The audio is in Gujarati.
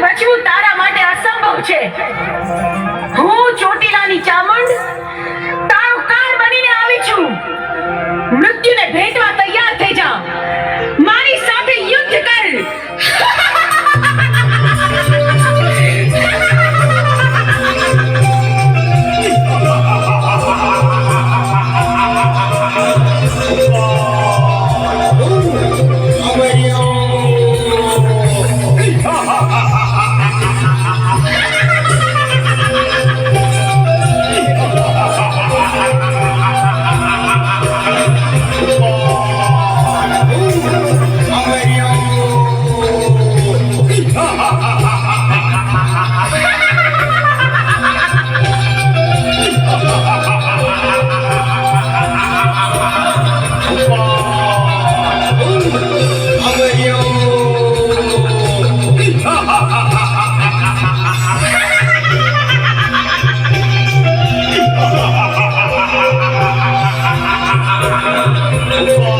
બચવું તારા માટે અસંભવ છે. હું ચોટીલાની ચામુંડ તારો કાળ બનીને આવી છું. મૃત્યુને ભેટવા તૈયાર થઈ જા. મારી સાથે યુદ્ધ કર. Oh